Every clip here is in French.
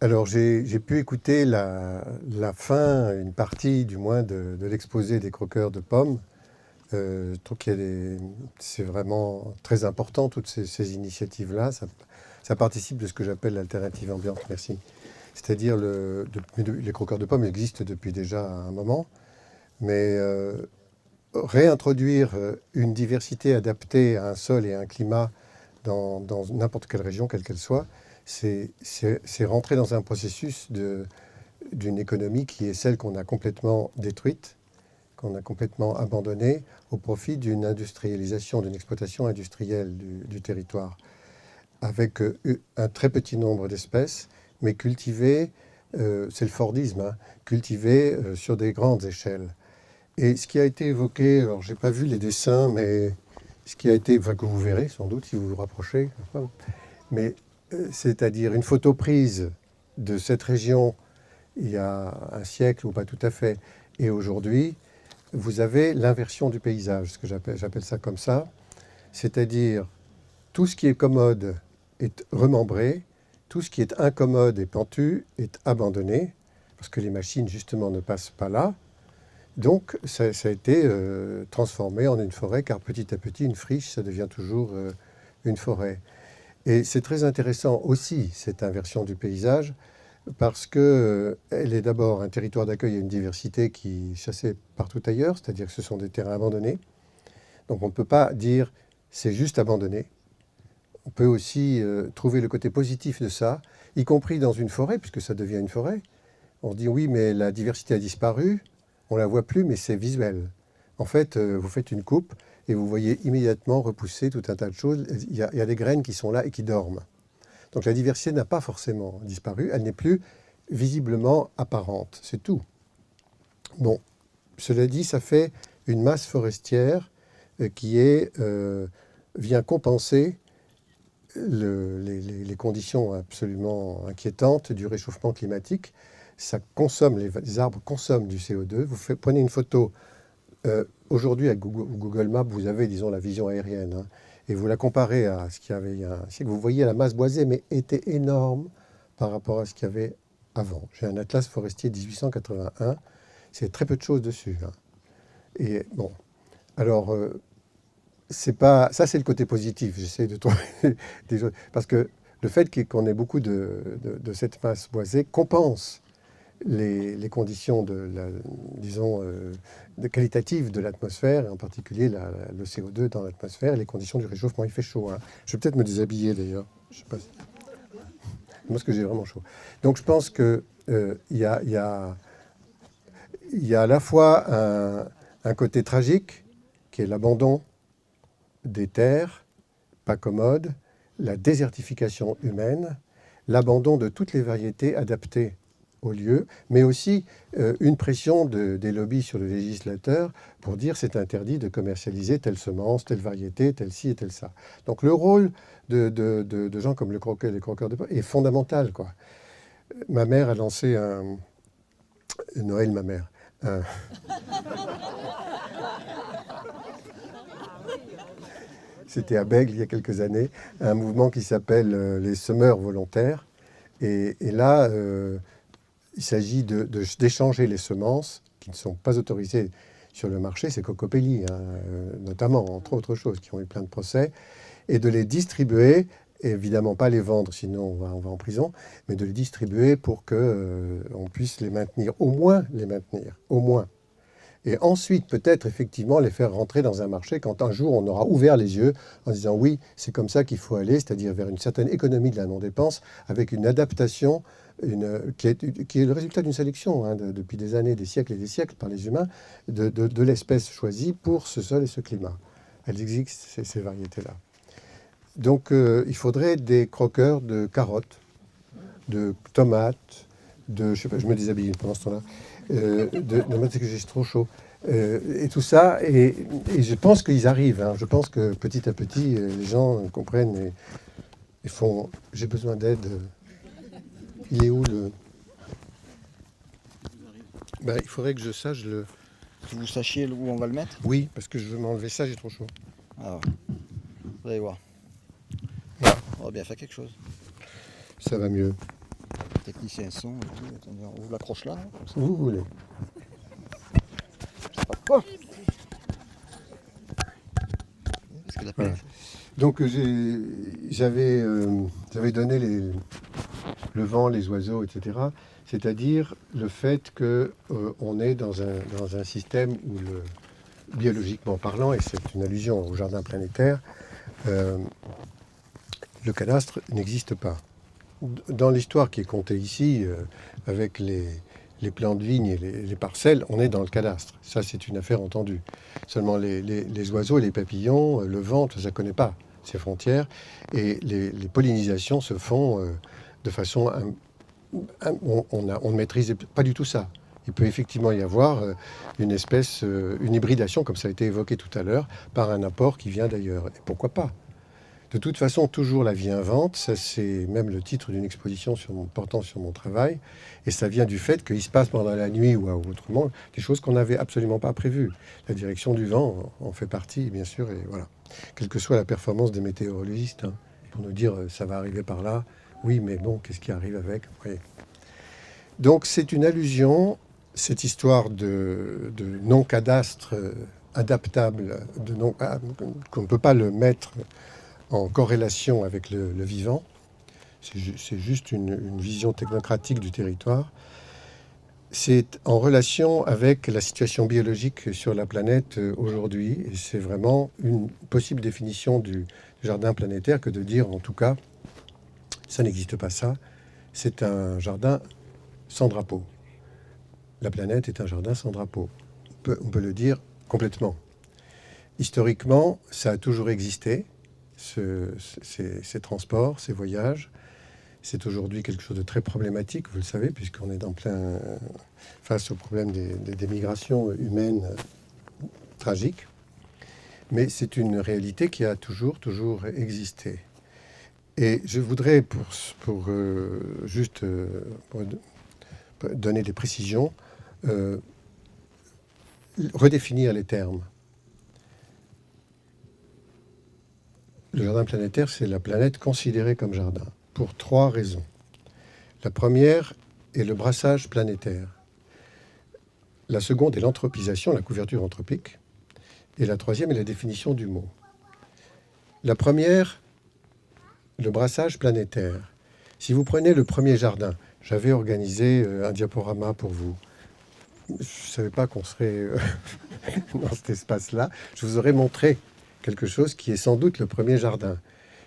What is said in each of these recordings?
Alors, j'ai pu écouter la fin, une partie du moins de l'exposé des croqueurs de pommes. Je trouve c'est vraiment très important, toutes ces initiatives-là. Ça participe de ce que j'appelle l'alternative ambiante. Merci. C'est-à-dire, les croqueurs de pommes existent depuis déjà un moment, mais réintroduire une diversité adaptée à un sol et à un climat dans n'importe quelle région, quelle qu'elle soit, c'est rentrer dans un processus d'une économie qui est celle qu'on a complètement détruite, qu'on a complètement abandonnée au profit d'une industrialisation, d'une exploitation industrielle du territoire, avec un très petit nombre d'espèces, mais cultivées, c'est le Fordisme, hein, cultivées sur des grandes échelles. Et ce qui a été évoqué, alors j'ai pas vu les dessins, mais ce qui a été, enfin que vous verrez sans doute si vous vous rapprochez, mais c'est-à-dire une photo prise de cette région il y a un siècle ou pas tout à fait, et aujourd'hui, vous avez l'inversion du paysage, ce que j'appelle ça comme ça, c'est-à-dire tout ce qui est commode est remembré, tout ce qui est incommode et pentu est abandonné, parce que les machines justement ne passent pas là. Donc ça a été transformé en une forêt, car petit à petit, une friche, ça devient toujours une forêt. Et c'est très intéressant aussi, cette inversion du paysage, parce qu'elle est d'abord un territoire d'accueil à une diversité qui est chassée partout ailleurs, c'est-à-dire que ce sont des terrains abandonnés. Donc on ne peut pas dire c'est juste abandonné. On peut aussi trouver le côté positif de ça, y compris dans une forêt, puisque ça devient une forêt. On se dit oui, mais la diversité a disparu, on ne la voit plus, mais c'est visuel. En fait, vous faites une coupe et vous voyez immédiatement repousser tout un tas de choses. Il y a des graines qui sont là et qui dorment. Donc la diversité n'a pas forcément disparu, elle n'est plus visiblement apparente, c'est tout. Bon, cela dit, ça fait une masse forestière qui vient compenser les conditions absolument inquiétantes du réchauffement climatique. Ça consomme, les arbres consomment du CO2. Prenez une photo. Aujourd'hui, avec Google Maps, vous avez, disons, la vision aérienne. Hein, et vous la comparez à ce qu'il y avait il y a un siècle. Vous voyez la masse boisée, mais était énorme par rapport à ce qu'il y avait avant. J'ai un atlas forestier de 1881. C'est très peu de choses dessus. Hein. Et bon, alors, c'est pas, ça, c'est le côté positif. J'essaie de trouver des choses. Parce que le fait qu'on ait beaucoup de cette masse boisée compense les conditions disons, qualitatives de l'atmosphère, et en particulier le CO2 dans l'atmosphère, et les conditions du réchauffement. Il fait chaud. Hein. Je vais peut-être me déshabiller d'ailleurs. Je sais pas si... Moi, parce que j'ai vraiment chaud. Donc, je pense qu'il y a à la fois un côté tragique, qui est l'abandon des terres pas commodes, la désertification humaine, l'abandon de toutes les variétés adaptées au lieu, mais aussi une pression des lobbies sur le législateur pour dire c'est interdit de commercialiser telle semence, telle variété, telle ci et telle ça. Donc le rôle de gens comme les croqueurs de pommes est fondamental, quoi. Ma mère a lancé Noël, ma mère. C'était à Bègle il y a quelques années, un mouvement qui s'appelle les semeurs volontaires. Et là, il s'agit d'échanger les semences qui ne sont pas autorisées sur le marché, c'est Cocopelli, hein, notamment, entre autres choses, qui ont eu plein de procès, et de les distribuer, évidemment pas les vendre, sinon on va en prison, mais de les distribuer pour qu'on puisse les maintenir, au moins les maintenir, au moins. Et ensuite, peut-être effectivement les faire rentrer dans un marché quand un jour on aura ouvert les yeux en disant oui, c'est comme ça qu'il faut aller, c'est-à-dire vers une certaine économie de la non-dépense, avec une adaptation qui est le résultat d'une sélection hein, depuis des années, des siècles et des siècles par les humains, de l'espèce choisie pour ce sol et ce climat. Elles existent, ces variétés-là. Donc il faudrait des croqueurs de carottes, de tomates, je sais pas, je me déshabille pendant ce temps-là, c'est que j'ai trop chaud. Et tout ça, et je pense qu'ils arrivent. Hein. Je pense que petit à petit, les gens comprennent et font j'ai besoin d'aide. Il est où le. Ben, il faudrait que je sache le. Que vous sachiez où on va le mettre. Oui, parce que je veux m'enlever ça, j'ai trop chaud. Alors, vous allez voir. Voilà. On va bien faire quelque chose. Ça va mieux. technicien son et tout. Attendez, on vous l'accroche là, comme ça. Où vous voulez. Oh, parce que la Voilà. pêche. Donc j'avais donné le vent, les oiseaux, etc. C'est-à-dire le fait qu'on est dans un système où, biologiquement parlant, et c'est une allusion au jardin planétaire, le cadastre n'existe pas. Dans l'histoire qui est contée ici, avec les plans de vignes et les parcelles, on est dans le cadastre. Ça, c'est une affaire entendue. Seulement les oiseaux et les papillons, le vent, ça ne connaît pas ces frontières. Et les pollinisations se font de façon... on ne maîtrise pas du tout ça. Il peut effectivement y avoir une hybridation, comme ça a été évoqué tout à l'heure, par un apport qui vient d'ailleurs. Et pourquoi pas ? De toute façon, toujours la vie invente, ça c'est même le titre d'une exposition portant sur mon travail, et ça vient du fait qu'il se passe pendant la nuit ou autrement des choses qu'on n'avait absolument pas prévues. La direction du vent en fait partie, bien sûr, et voilà. Quelle que soit la performance des météorologistes, hein, pour nous dire ça va arriver par là, oui, mais bon, qu'est-ce qui arrive avec ? Oui. Donc c'est une allusion, cette histoire de non-cadastre adaptable, qu'on ne peut pas le mettre en corrélation avec le vivant. C'est juste une vision technocratique du territoire. C'est en relation avec la situation biologique sur la planète aujourd'hui. Et c'est vraiment une possible définition du jardin planétaire que de dire, en tout cas, ça n'existe pas ça. C'est un jardin sans drapeau. La planète est un jardin sans drapeau. On peut le dire complètement. Historiquement, ça a toujours existé. Ces transports, ces voyages, c'est aujourd'hui quelque chose de très problématique, vous le savez, puisqu'on est face au problème des migrations humaines tragiques. Mais c'est une réalité qui a toujours existé. Et je voudrais, pour donner des précisions, redéfinir les termes. Le jardin planétaire, c'est la planète considérée comme jardin, pour 3 raisons. La première est le brassage planétaire. La seconde est l'anthropisation, la couverture anthropique. Et la troisième est la définition du mot. La première, le brassage planétaire. Si vous prenez le premier jardin, j'avais organisé un diaporama pour vous. Je ne savais pas qu'on serait dans cet espace-là. Je vous aurais montré quelque chose qui est sans doute le premier jardin.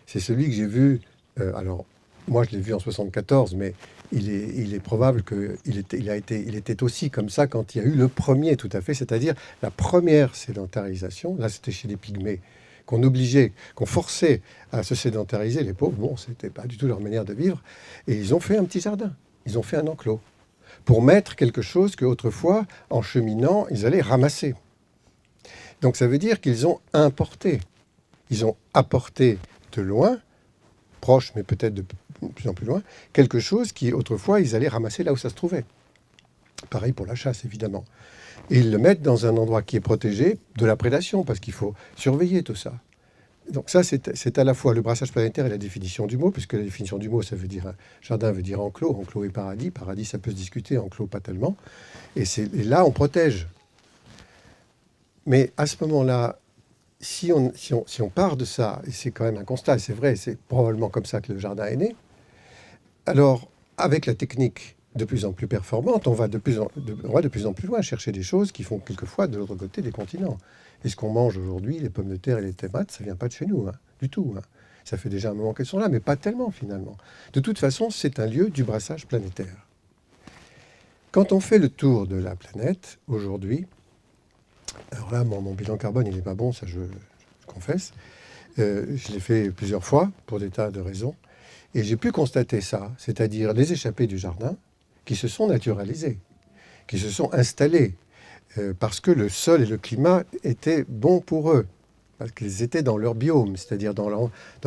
C'est celui que j'ai vu, alors moi je l'ai vu en 74, mais il est probable qu'il était aussi comme ça quand il y a eu le premier tout à fait, c'est-à-dire la première sédentarisation. Là c'était chez les pygmées, qu'on forçait à se sédentariser, les pauvres, bon, c'était pas du tout leur manière de vivre, et ils ont fait un petit jardin, ils ont fait un enclos, pour mettre quelque chose qu'autrefois, en cheminant, ils allaient ramasser. Donc ça veut dire qu'ils ont importé, ils ont apporté de loin, proche mais peut-être de plus en plus loin, quelque chose qui autrefois ils allaient ramasser là où ça se trouvait. Pareil pour la chasse évidemment. Et ils le mettent dans un endroit qui est protégé de la prédation parce qu'il faut surveiller tout ça. Donc ça c'est à la fois le brassage planétaire et la définition du mot, puisque la définition du mot ça veut dire jardin veut dire enclos, enclos et paradis, paradis ça peut se discuter, enclos pas tellement. Et là on protège. Mais à ce moment-là, si on part de ça, et c'est quand même un constat, c'est vrai, c'est probablement comme ça que le jardin est né, alors avec la technique de plus en plus performante, on va de plus en plus loin chercher des choses qui font quelquefois de l'autre côté des continents. Et ce qu'on mange aujourd'hui, les pommes de terre et les tomates, ça ne vient pas de chez nous, hein, du tout. Hein. Ça fait déjà un moment qu'elles sont là, mais pas tellement finalement. De toute façon, c'est un lieu du brassage planétaire. Quand on fait le tour de la planète, aujourd'hui, alors là, mon bilan carbone, il n'est pas bon, ça je confesse. Je l'ai fait plusieurs fois, pour des tas de raisons. Et j'ai pu constater ça, c'est-à-dire les échappées du jardin qui se sont naturalisées, qui se sont installées, parce que le sol et le climat étaient bons pour eux, parce qu'ils étaient dans leur biome, c'est-à-dire dans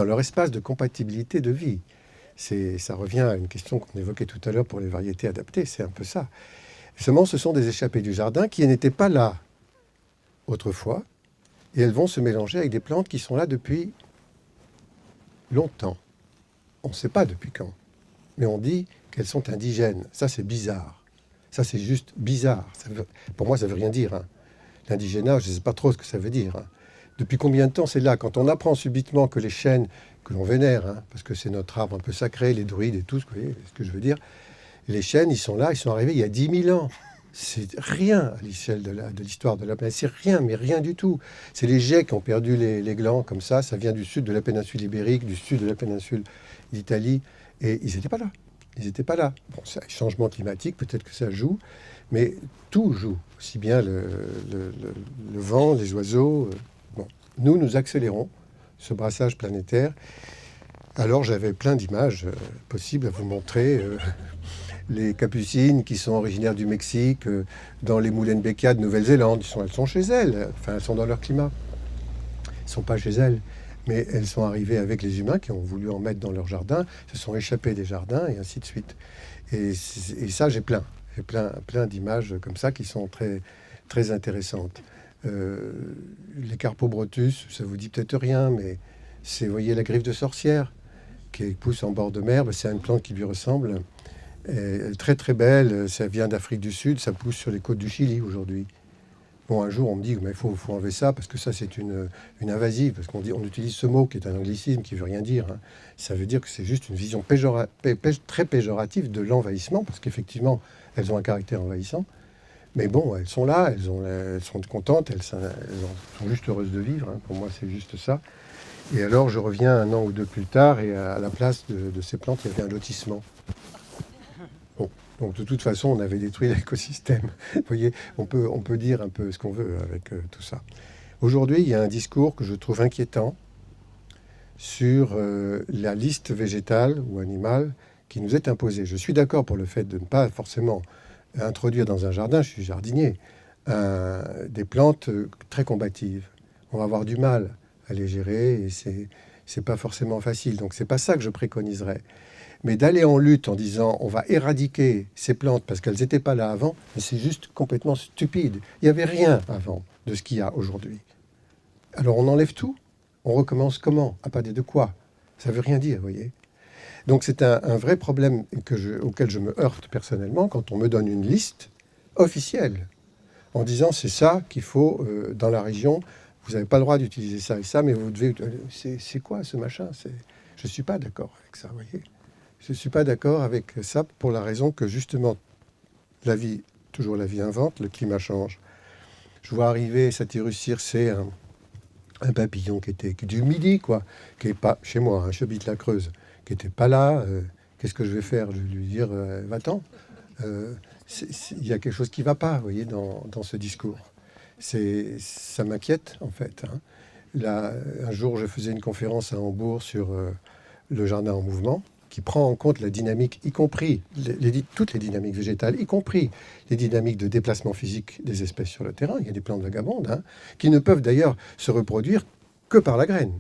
leur espace de compatibilité de vie. Ça revient à une question qu'on évoquait tout à l'heure pour les variétés adaptées, c'est un peu ça. Seulement, ce sont des échappées du jardin qui n'étaient pas là autrefois, et elles vont se mélanger avec des plantes qui sont là depuis longtemps. On ne sait pas depuis quand, mais on dit qu'elles sont indigènes. Ça, c'est bizarre. Ça, c'est juste bizarre. Pour moi, ça ne veut rien dire. Hein. L'indigénat, je ne sais pas trop ce que ça veut dire. Hein. Depuis combien de temps c'est là? Quand on apprend subitement que les chênes, que l'on vénère, hein, parce que c'est notre arbre un peu sacré, les druides et tout, vous voyez ce que je veux dire, les chênes, ils sont là, ils sont arrivés il y a 10 000 ans. C'est rien à l'échelle de l'histoire de la planète. C'est rien, mais rien du tout. C'est les geais qui ont perdu les glands comme ça. Ça vient du sud de la péninsule ibérique, du sud de la péninsule d'Italie. Et ils n'étaient pas là. Ils n'étaient pas là. Bon, c'est un changement climatique, peut-être que ça joue, mais tout joue. Aussi bien le vent, les oiseaux. Bon, nous accélérons ce brassage planétaire. Alors j'avais plein d'images possibles à vous montrer. Les capucines qui sont originaires du Mexique, dans les Molenbeekia de Nouvelle-Zélande, elles sont chez elles, enfin elles sont dans leur climat. Elles ne sont pas chez elles, mais elles sont arrivées avec les humains qui ont voulu en mettre dans leur jardin, se sont échappées des jardins et ainsi de suite. Et ça, j'ai plein d'images comme ça qui sont très, très intéressantes. Les Carpobrotus, ça vous dit peut-être rien, mais c'est, vous voyez, la griffe de sorcière qui pousse en bord de mer, c'est une plante qui lui ressemble. Elle est très très belle, ça vient d'Afrique du Sud, ça pousse sur les côtes du Chili aujourd'hui. Bon, un jour on me dit il faut enlever ça parce que ça c'est une invasive, parce on utilise ce mot qui est un anglicisme qui veut rien dire. Hein. Ça veut dire que c'est juste une vision très péjorative de l'envahissement, parce qu'effectivement elles ont un caractère envahissant. Mais bon, elles sont là, elles sont contentes, elles sont juste heureuses de vivre. Hein. Pour moi c'est juste ça. Et alors je reviens un an ou deux plus tard et à la place de ces plantes il y avait un lotissement. Donc de toute façon, on avait détruit l'écosystème. Vous voyez, on peut dire un peu ce qu'on veut avec tout ça. Aujourd'hui, il y a un discours que je trouve inquiétant sur la liste végétale ou animale qui nous est imposée. Je suis d'accord pour le fait de ne pas forcément introduire dans un jardin, je suis jardinier, des plantes très combatives. On va avoir du mal à les gérer et c'est pas forcément facile. Donc c'est pas ça que je préconiserais. Mais d'aller en lutte en disant on va éradiquer ces plantes parce qu'elles n'étaient pas là avant, c'est juste complètement stupide. Il n'y avait rien avant de ce qu'il y a aujourd'hui. Alors on enlève tout, on recommence comment? À partir de quoi? Ça ne veut rien dire, vous voyez. Donc c'est un vrai problème auquel je me heurte personnellement quand on me donne une liste officielle en disant c'est ça qu'il faut dans la région, vous n'avez pas le droit d'utiliser ça et ça, mais vous devez... C'est quoi ce machin? Je ne suis pas d'accord avec ça, vous voyez. Je ne suis pas d'accord avec ça pour la raison que justement, toujours la vie invente, le climat change. Je vois arriver Satyrus circé, un papillon qui était du Midi, quoi, qui n'est pas chez moi, hein, j'habite la Creuse, qui n'était pas là. Qu'est-ce que je vais faire? Je vais lui dire, va-t'en. Il y a quelque chose qui ne va pas, vous voyez, dans ce discours. Ça m'inquiète, en fait. Hein. Là, un jour, je faisais une conférence à Hambourg sur le jardin en mouvement, qui prend en compte la dynamique, y compris toutes les dynamiques végétales, y compris les dynamiques de déplacement physique des espèces sur le terrain. Il y a des plantes vagabondes, hein, qui ne peuvent d'ailleurs se reproduire que par la graine.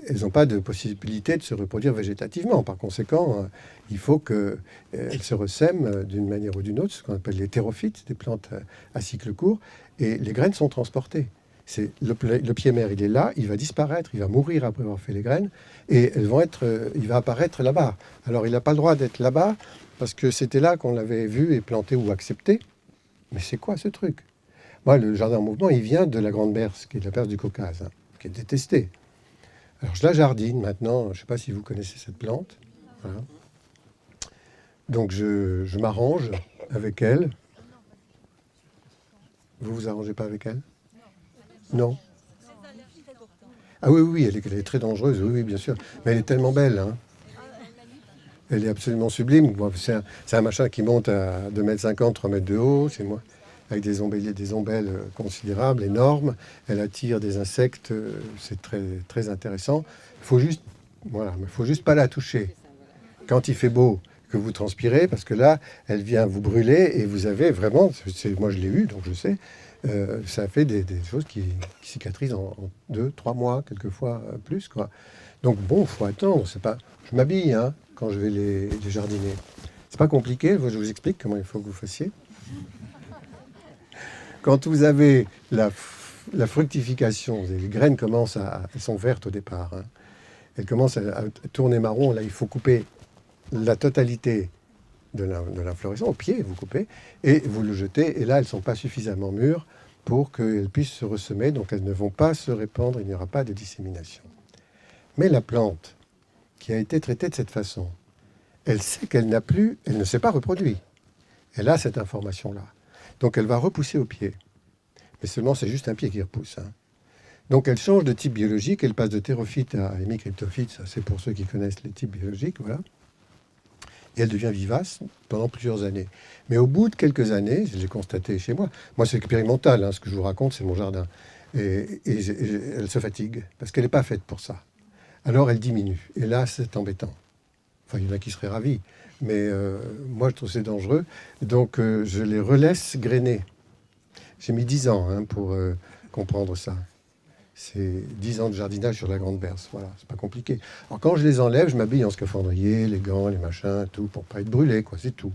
Elles n'ont pas de possibilité de se reproduire végétativement. Par conséquent, il faut qu'elles se ressèment d'une manière ou d'une autre, ce qu'on appelle les thérophytes, des plantes à cycle court, et les graines sont transportées. C'est le pied mère, il est là, il va disparaître, il va mourir après avoir fait les graines, et il va apparaître là-bas. Alors il n'a pas le droit d'être là-bas, parce que c'était là qu'on l'avait vu et planté ou accepté. Mais c'est quoi ce truc? Moi, le jardin en mouvement, il vient de la Grande Berce, qui est la Berce du Caucase, hein, qui est détestée. Alors je la jardine maintenant, je ne sais pas si vous connaissez cette plante. Voilà. Donc je m'arrange avec elle. Vous vous arrangez pas avec elle? Non. Ah oui, elle est très dangereuse, oui, bien sûr. Mais elle est tellement belle. Hein. Elle est absolument sublime. Bon, c'est un machin qui monte à 2,50 m, 3 mètres de haut. C'est moi, avec des ombelles considérables, énormes. Elle attire des insectes. C'est très, très intéressant. Faut juste pas la toucher. Quand il fait beau, que vous transpirez, parce que là, elle vient vous brûler et vous avez vraiment... Moi, je l'ai eu, donc je sais... ça fait des choses qui cicatrisent en 2-3 mois, quelquefois plus, quoi. Donc bon, faut attendre. C'est pas, je m'habille hein, quand je vais les jardiner. C'est pas compliqué. Je vous explique comment il faut que vous fassiez. Quand vous avez la fructification, les graines commencent elles sont vertes au départ. Hein. Elles commencent à tourner marron. Là, il faut couper la totalité de l'inflorescence, au pied, vous coupez, et vous le jetez, et là, elles ne sont pas suffisamment mûres pour qu'elles puissent se ressemer, donc elles ne vont pas se répandre, il n'y aura pas de dissémination. Mais la plante qui a été traitée de cette façon, elle sait qu'elle n'a plus, elle ne s'est pas reproduite. Elle a cette information-là. Donc elle va repousser au pied. Mais seulement, c'est juste un pied qui repousse. Donc elle change de type biologique, elle passe de thérophyte à hémicryptophyte, ça c'est pour ceux qui connaissent les types biologiques, voilà. Et elle devient vivace pendant plusieurs années. Mais au bout de quelques années, je l'ai constaté chez moi, c'est expérimental, ce que je vous raconte, c'est mon jardin, et elle se fatigue, parce qu'elle n'est pas faite pour ça. Alors elle diminue, et là c'est embêtant. Enfin, il y en a qui seraient ravis, mais moi je trouve que c'est dangereux, donc je les relaisse grainer. J'ai mis 10 ans pour comprendre ça. C'est 10 ans de jardinage sur la Grande Berce. Voilà, c'est pas compliqué. Alors quand je les enlève, je m'habille en scaphandrier, les gants, les machins, tout, pour pas être brûlé, quoi, c'est tout.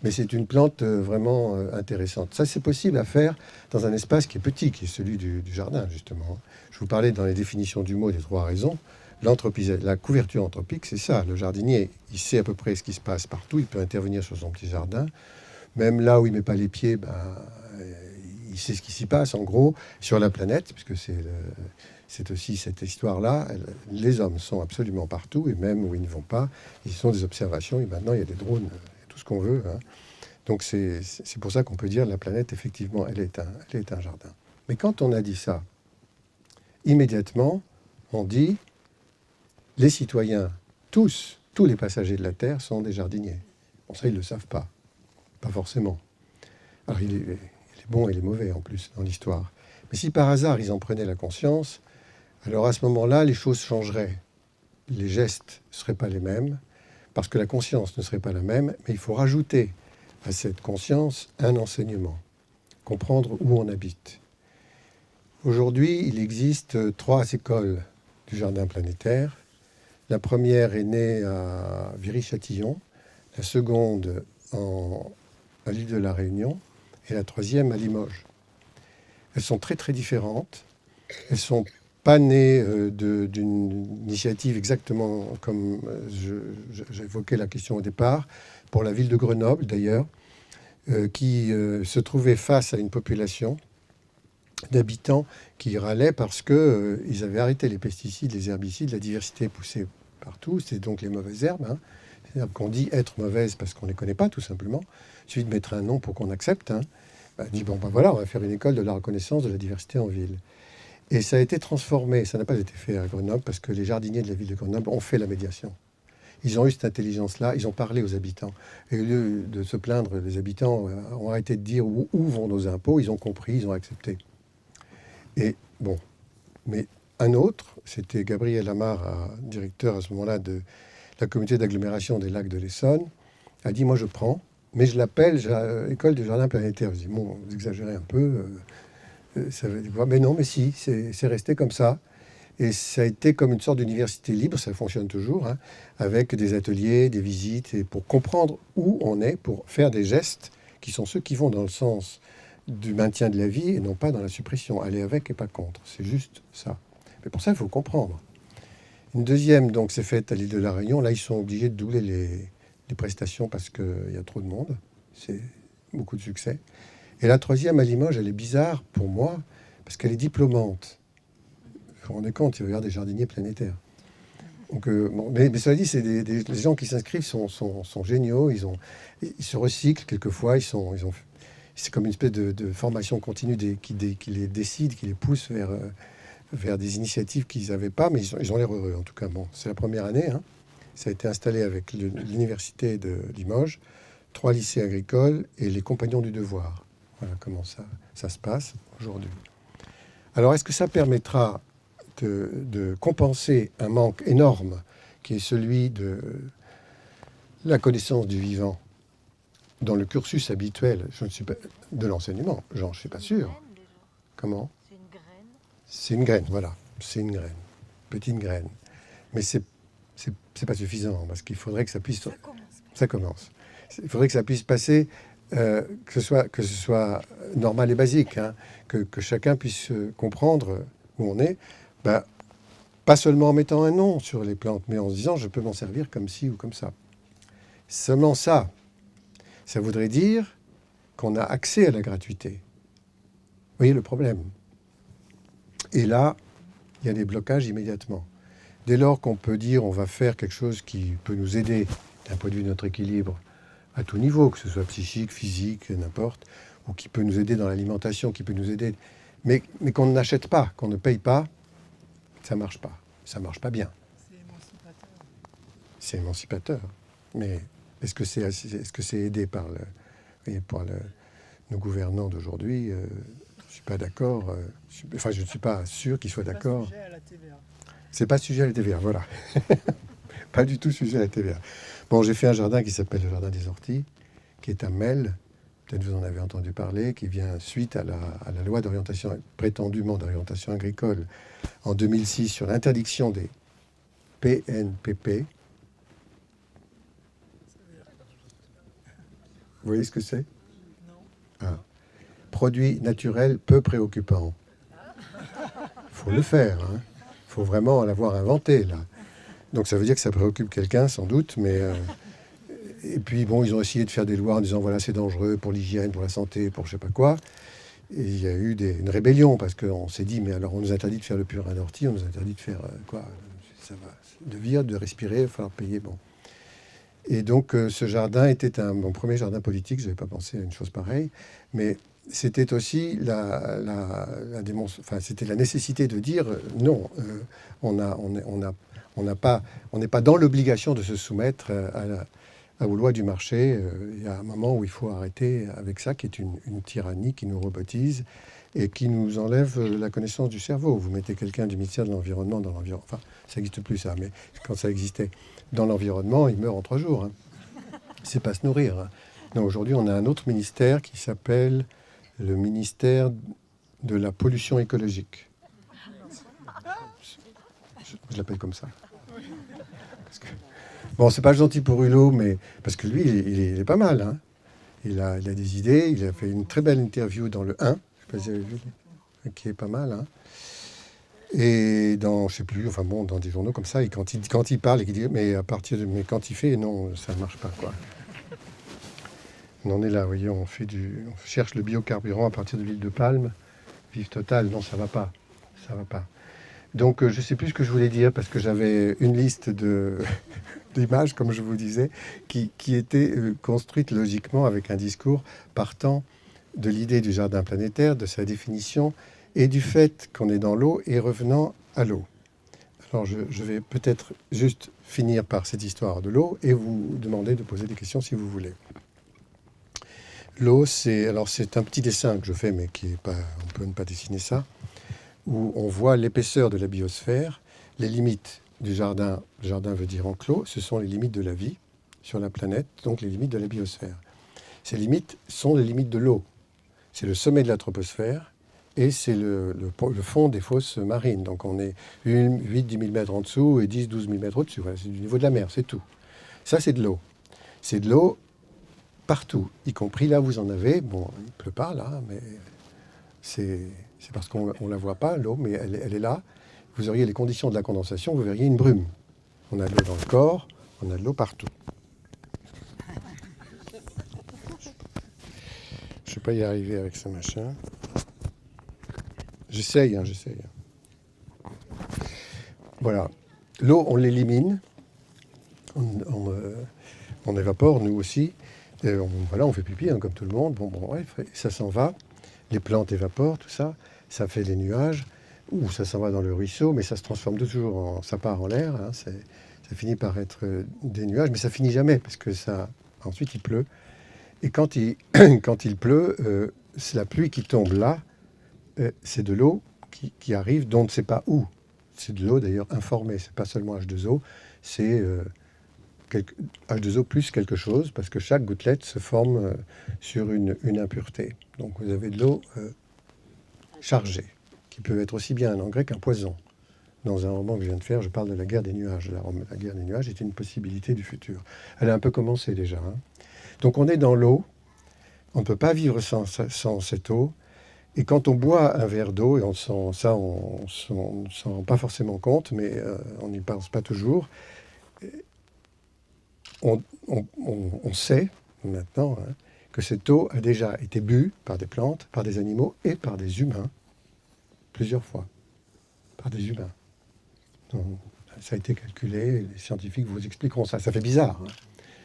Mais c'est une plante vraiment intéressante. Ça, c'est possible à faire dans un espace qui est petit, qui est celui du jardin, justement. Je vous parlais dans les définitions du mot des 3 raisons. La couverture anthropique, c'est ça. Le jardinier, il sait à peu près ce qui se passe partout. Il peut intervenir sur son petit jardin. Même là où il met pas les pieds, il sait ce qui s'y passe, en gros, sur la planète, puisque c'est aussi cette histoire-là. Les hommes sont absolument partout, et même où ils ne vont pas, ils sont des observations, et maintenant il y a des drones, tout ce qu'on veut. Donc c'est pour ça qu'on peut dire la planète, effectivement, elle est un jardin. Mais quand on a dit ça, immédiatement, on dit, les citoyens, tous les passagers de la Terre sont des jardiniers. Bon, ça, ils ne le savent pas forcément. Alors il est bon et les mauvais en plus dans l'histoire. Mais si par hasard ils en prenaient la conscience, alors à ce moment-là, les choses changeraient. Les gestes ne seraient pas les mêmes, parce que la conscience ne serait pas la même, mais il faut rajouter à cette conscience un enseignement, comprendre où on habite. Aujourd'hui, il existe 3 écoles du jardin planétaire. La première est née à Viry-Châtillon, la seconde à l'île de la Réunion, et la troisième à Limoges. Elles sont très très différentes. Elles ne sont pas nées d'une initiative exactement comme j'évoquais la question au départ, pour la ville de Grenoble d'ailleurs, qui se trouvait face à une population d'habitants qui râlaient parce qu'ils avaient arrêté les pesticides, les herbicides, la diversité poussait partout, c'est donc les mauvaises herbes. Les herbes qu'on dit être mauvaises parce qu'on ne les connaît pas tout simplement. Il suffit de mettre un nom pour qu'on accepte. Dit voilà, on va faire une école de la reconnaissance de la diversité en ville. Et ça a été transformé, ça n'a pas été fait à Grenoble parce que les jardiniers de la ville de Grenoble ont fait la médiation. Ils ont eu cette intelligence-là, ils ont parlé aux habitants. Et au lieu de se plaindre, les habitants ont arrêté de dire où vont nos impôts, ils ont compris, ils ont accepté. Et bon, mais un autre, c'était Gabriel Amar, directeur à ce moment-là de la communauté d'agglomération des lacs de l'Essonne, a dit, moi je prends, mais je l'appelle école du jardin planétaire. Je dis, bon, vous exagérez un peu, ça veut dire quoi? Mais non, mais si, c'est resté comme ça. Et ça a été comme une sorte d'université libre, ça fonctionne toujours, avec des ateliers, des visites, et pour comprendre où on est, pour faire des gestes qui sont ceux qui vont dans le sens du maintien de la vie et non pas dans la suppression. Aller avec et pas contre, c'est juste ça. Mais pour ça, il faut comprendre. Une deuxième, donc, c'est faite à l'île de la Réunion. Là, ils sont obligés de doubler les prestations parce qu'il y a trop de monde. C'est beaucoup de succès. Et la troisième, à Limoges, elle est bizarre pour moi parce qu'elle est diplômante. Vous vous rendez compte, il y a des jardiniers planétaires. Donc, mais cela dit, les gens qui s'inscrivent sont géniaux. Ils se recyclent quelquefois. C'est comme une espèce de formation continue qui les décide, qui les pousse vers des initiatives qu'ils n'avaient pas, mais ils ont l'air heureux en tout cas. Bon, c'est la première année. Ça a été installé avec l'université de Limoges, 3 lycées agricoles et les compagnons du devoir. Voilà comment ça se passe aujourd'hui. Alors, est-ce que ça permettra de compenser un manque énorme qui est celui de la connaissance du vivant dans le cursus habituel de l'enseignement? Je ne suis pas sûr. Comment? C'est une graine, voilà. C'est une graine. Petite graine. Mais c'est pas suffisant, parce qu'il faudrait que ça puisse... Ça commence. Il faudrait que ça puisse passer, que ce soit normal et basique, que chacun puisse comprendre où on est, pas seulement en mettant un nom sur les plantes, mais en se disant, je peux m'en servir comme ci ou comme ça. Seulement ça, Ça voudrait dire qu'on a accès à la gratuité. Vous voyez le problème? Et là, il y a des blocages immédiatement. Dès lors qu'on peut dire on va faire quelque chose qui peut nous aider d'un point de vue de notre équilibre à tout niveau, que ce soit psychique, physique, n'importe, ou qui peut nous aider dans l'alimentation, qui peut nous aider, mais qu'on n'achète pas, qu'on ne paye pas, ça ne marche pas. Ça ne marche pas bien. C'est émancipateur. C'est émancipateur. Mais est-ce que c'est aidé par, nos gouvernants d'aujourd'hui? Je ne suis pas d'accord. Je ne suis pas sûr qu'ils soient d'accord. Pas sujet à la TVA. C'est pas sujet à la TVA, voilà. Pas du tout sujet à la TVA. Bon, j'ai fait un jardin qui s'appelle le Jardin des Orties, qui est à Mel. Peut-être vous en avez entendu parler, qui vient suite à la loi d'orientation, prétendument d'orientation agricole, en 2006 sur l'interdiction des PNPP. Vous voyez ce que c'est? Non. Produits naturels peu préoccupants. Il faut le faire, hein. Il faut vraiment l'avoir inventé, là. Donc ça veut dire que ça préoccupe quelqu'un, sans doute, mais... Et puis, bon, ils ont essayé de faire des lois en disant, voilà, c'est dangereux pour l'hygiène, pour la santé, pour je sais pas quoi. Et il y a eu une rébellion, parce qu'on s'est dit, mais alors on nous interdit de faire le purin d'ortie, on nous interdit de faire quoi? Ça va, de vivre, de respirer, il va falloir payer, bon. Et donc, ce jardin était mon premier jardin politique, je n'avais pas pensé à une chose pareille, mais c'était aussi c'était la nécessité de dire, non, on n'est pas dans l'obligation de se soumettre aux lois du marché. Il y a un moment où il faut arrêter avec ça, qui est une tyrannie qui nous robotise et qui nous enlève la connaissance du cerveau. Vous mettez quelqu'un du ministère de l'Environnement dans l'environnement. Enfin, ça n'existe plus ça, mais quand ça existait dans l'environnement, il meurt en 3 jours. Hein. C'est pas se nourrir. Hein. Non, aujourd'hui, on a un autre ministère qui s'appelle le ministère de la pollution écologique. Je l'appelle comme ça. Parce que... Bon, c'est pas gentil pour Hulot, mais parce que lui, il est pas mal. Hein. Il a des idées. Il a fait une très belle interview dans le 1, je sais pas si vous avez vu, qui est pas mal. Hein. Et dans, je sais plus, enfin bon, dans des journaux comme ça, et quand il parle et qu'il dit, mais quand il fait, non, ça ne marche pas, quoi. On en est là, vous voyez, on cherche le biocarburant à partir de l'huile de palme. Vive Total, non, ça va pas, ça va pas. Donc, je sais plus ce que je voulais dire parce que j'avais une liste d'images, comme je vous disais, qui était construite logiquement avec un discours partant de l'idée du jardin planétaire, de sa définition et du fait qu'on est dans l'eau et revenant à l'eau. Alors, je vais peut-être juste finir par cette histoire de l'eau et vous demander de poser des questions si vous voulez. L'eau, c'est un petit dessin que je fais, mais qui est pas, on peut ne pas dessiner ça, où on voit l'épaisseur de la biosphère, les limites du jardin. Le jardin veut dire enclos, ce sont les limites de la vie sur la planète, donc les limites de la biosphère. Ces limites sont les limites de l'eau. C'est le sommet de la troposphère et c'est le fond des fosses marines. Donc on est 8-10 000 mètres en dessous et 10-12 000 mètres au-dessus. Voilà, c'est du niveau de la mer, c'est tout. Ça, c'est de l'eau. C'est de l'eau partout, y compris là où vous en avez. Bon, il ne pleut pas là, mais c'est parce qu'on ne la voit pas, l'eau, mais elle est là. Vous auriez les conditions de la condensation, vous verriez une brume. On a de l'eau dans le corps, on a de l'eau partout. Je ne vais pas y arriver avec ce machin. J'essaye. Voilà. L'eau, on l'élimine. On évapore, nous aussi. On fait pipi, hein, comme tout le monde. Bon, bref, ça s'en va. Les plantes évaporent, tout ça. Ça fait les nuages. Ou ça s'en va dans le ruisseau, mais ça se transforme toujours ça part en l'air. Hein, ça finit par être des nuages, mais ça finit jamais, parce que ensuite il pleut. Et quand il pleut, c'est la pluie qui tombe là. C'est de l'eau qui arrive, dont on ne sait pas où. C'est de l'eau d'ailleurs informée. C'est pas seulement H2O, c'est H2O plus quelque chose, parce que chaque gouttelette se forme sur une impureté. Donc vous avez de l'eau chargée, qui peut être aussi bien un engrais qu'un poison. Dans un roman que je viens de faire, je parle de la guerre des nuages. La guerre des nuages est une possibilité du futur. Elle a un peu commencé déjà. Hein. Donc on est dans l'eau. On ne peut pas vivre sans cette eau. Et quand on boit un verre d'eau, et on ne s'en rend pas forcément compte, mais on n'y pense pas toujours, on sait, maintenant, hein, que cette eau a déjà été bue par des plantes, par des animaux et par des humains, plusieurs fois, par des humains. Donc, ça a été calculé, les scientifiques vous expliqueront ça. Ça fait bizarre, hein.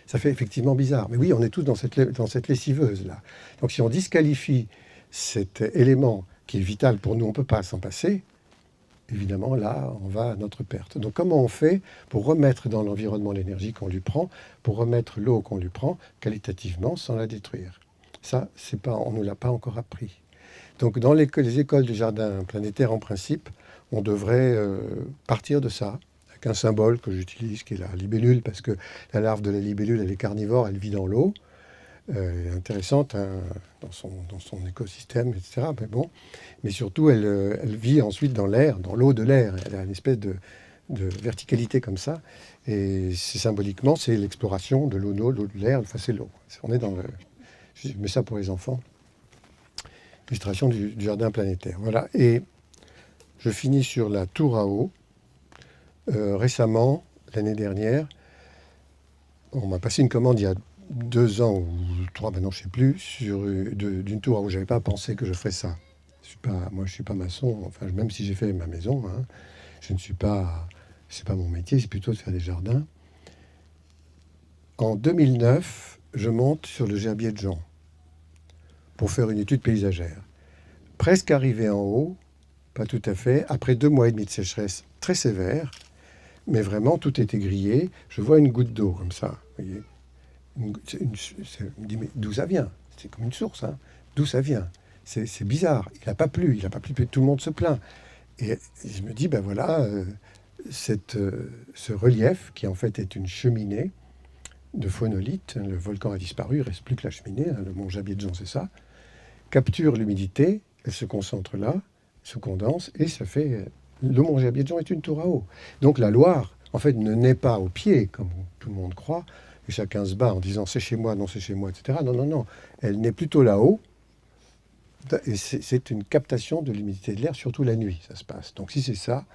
Ça fait effectivement bizarre. Mais oui, on est tous dans cette lessiveuse-là. Donc si on disqualifie cet élément qui est vital pour nous, on ne peut pas s'en passer, évidemment, là, on va à notre perte. Donc comment on fait pour remettre dans l'environnement l'énergie qu'on lui prend, pour remettre l'eau qu'on lui prend qualitativement sans la détruire? Ça, on ne nous l'a pas encore appris. Donc dans les écoles du jardin planétaire, en principe, on devrait partir de ça, avec un symbole que j'utilise, qui est la libellule, parce que la larve de la libellule, elle est carnivore, elle vit dans l'eau. Elle est intéressante, hein, dans son écosystème, etc. Mais bon, mais surtout, elle vit ensuite dans l'air, dans l'eau de l'air. Elle a une espèce de verticalité comme ça. Et symboliquement, c'est l'exploration de l'eau de l'air. Enfin, c'est l'eau. On est dans le... Je mets ça pour les enfants. Illustration du jardin planétaire. Voilà. Et je finis sur la tour à eau. Récemment, l'année dernière, on m'a passé une commande il y a 2 ans ou 3, maintenant je ne sais plus, d'une tour à eau. Je n'avais pas pensé que je ferais ça. Moi, je ne suis pas maçon. Enfin, même si j'ai fait ma maison, hein, je ne suis pas... C'est pas mon métier, c'est plutôt de faire des jardins. En 2009, je monte sur le Gerbier de Jean pour faire une étude paysagère. Presque arrivé en haut, pas tout à fait, après 2 mois et demi de sécheresse très sévère, mais vraiment tout était grillé. Je vois une goutte d'eau comme ça, vous voyez. Je me dis, mais d'où ça vient? C'est comme une source, hein. D'où ça vient? C'est bizarre. Il n'a pas plu, tout le monde se plaint. Et je me dis, ben voilà, ce relief, qui en fait est une cheminée de phonolite, le volcan a disparu, il ne reste plus que la cheminée, hein, le mont Gerbier de Jean, c'est ça, capture l'humidité, elle se concentre là, se condense, et ça fait... Le mont Gerbier de Jean est une tour à eau. Donc la Loire, en fait, ne naît pas au pied, comme tout le monde croit, et chacun se bat en disant c'est chez moi, non c'est chez moi, etc. Non, non, non. Elle naît plutôt là-haut, et c'est une captation de l'humidité de l'air, surtout la nuit, ça se passe. Donc si c'est ça,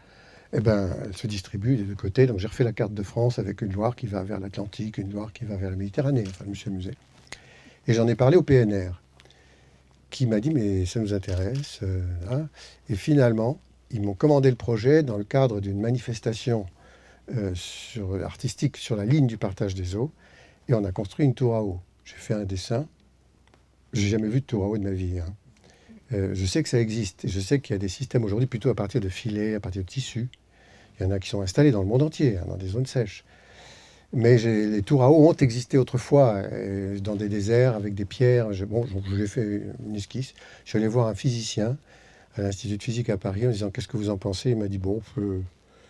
eh ben, elle se distribue des deux côtés. Donc j'ai refait la carte de France avec une Loire qui va vers l'Atlantique, une Loire qui va vers la Méditerranée. Enfin, je me suis amusé. Et j'en ai parlé au PNR, qui m'a dit mais ça nous intéresse. Hein. Et finalement, ils m'ont commandé le projet dans le cadre d'une manifestation artistique sur la ligne du partage des eaux, et on a construit une tour à eau. J'ai fait un dessin. J'ai jamais vu de tour à eau de ma vie. Hein. Je sais que ça existe, et je sais qu'il y a des systèmes aujourd'hui plutôt à partir de filets, à partir de tissus. Il y en a qui sont installés dans le monde entier, hein, dans des zones sèches. Mais les tours à eau ont existé autrefois, dans des déserts, avec des pierres. J'ai fait une esquisse. Je suis allé voir un physicien à l'Institut de physique à Paris en disant « Qu'est-ce que vous en pensez ?» Il m'a dit « Bon, ce ne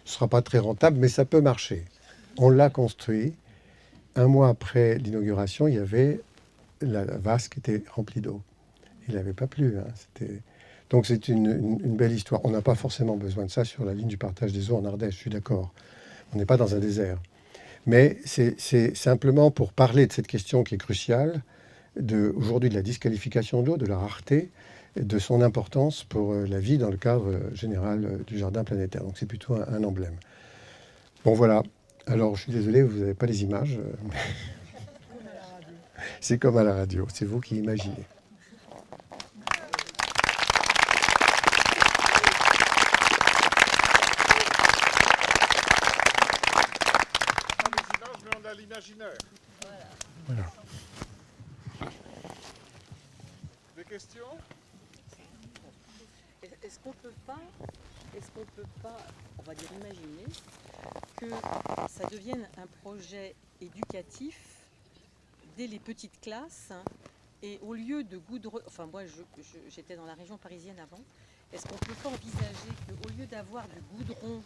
sera pas très rentable, mais ça peut marcher. » On l'a construit. 1 mois après l'inauguration, il y avait la vase qui était remplie d'eau. Il n'avait pas plu. Hein. Donc c'est une belle histoire. On n'a pas forcément besoin de ça sur la ligne du partage des eaux en Ardèche, je suis d'accord. On n'est pas dans un désert. Mais c'est simplement pour parler de cette question qui est cruciale, aujourd'hui de la disqualification de l'eau, de la rareté, de son importance pour la vie dans le cadre général du jardin planétaire. Donc c'est plutôt un emblème. Bon voilà. Alors je suis désolé, vous n'avez pas les images. C'est comme à la radio, c'est vous qui imaginez. L'imaginaire. Voilà. Des questions? Est-ce qu'on peut pas, on va dire imaginer que ça devienne un projet éducatif dès les petites classes, hein, et au lieu de goudron, enfin moi j'étais dans la région parisienne avant, est-ce qu'on peut pas envisager qu'au lieu d'avoir du goudron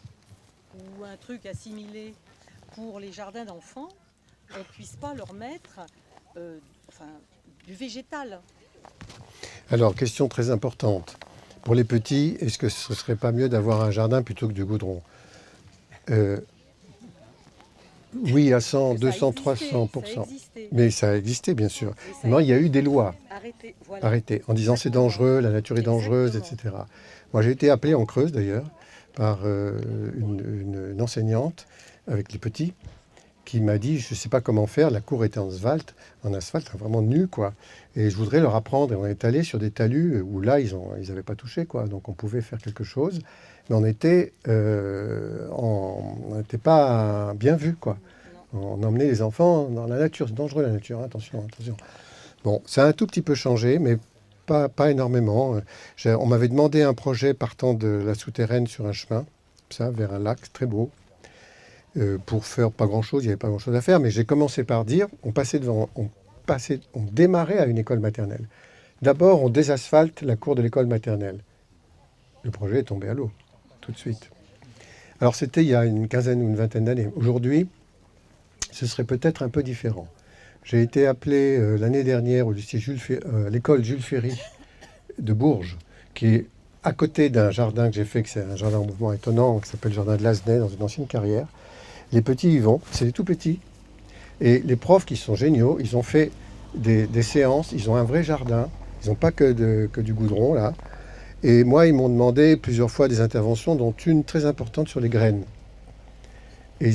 ou un truc assimilé pour les jardins d'enfants, on puisse pas leur mettre du végétal? Alors, question très importante. Pour les petits, est-ce que ce ne serait pas mieux d'avoir un jardin plutôt que du goudron? Oui, à 100, 200, 300%. Mais ça a existé, bien sûr. Maintenant, il y a eu des lois arrêtées en disant c'est dangereux, la nature est dangereuse, etc. Moi, j'ai été appelé en Creuse, d'ailleurs, par une enseignante avec les petits, qui m'a dit, je ne sais pas comment faire, la cour était en asphalte, vraiment nu, quoi. Et je voudrais leur apprendre. Et on est allé sur des talus où là, ils n'avaient pas touché, quoi. Donc on pouvait faire quelque chose. Mais on n'était pas bien vus, quoi. On emmenait les enfants dans la nature. C'est dangereux, la nature, hein. Attention, attention. Bon, ça a un tout petit peu changé, mais pas énormément. On m'avait demandé un projet partant de la souterraine sur un chemin, ça, vers un lac très beau. Pour faire pas grand-chose, il n'y avait pas grand-chose à faire, mais j'ai commencé par dire, on démarrait à une école maternelle. D'abord, on désasphalte la cour de l'école maternelle. Le projet est tombé à l'eau, tout de suite. Alors c'était il y a une quinzaine ou une vingtaine d'années. Aujourd'hui, ce serait peut-être un peu différent. J'ai été appelé l'année dernière au lycée l'école Jules Ferry de Bourges, qui est à côté d'un jardin que j'ai fait, que c'est un jardin en mouvement étonnant, qui s'appelle le jardin de Lasnay, dans une ancienne carrière. Les petits y vont, c'est des tout petits. Et les profs qui sont géniaux, ils ont fait des séances, ils ont un vrai jardin, ils n'ont pas que du goudron là. Et moi, ils m'ont demandé plusieurs fois des interventions, dont une très importante sur les graines. Et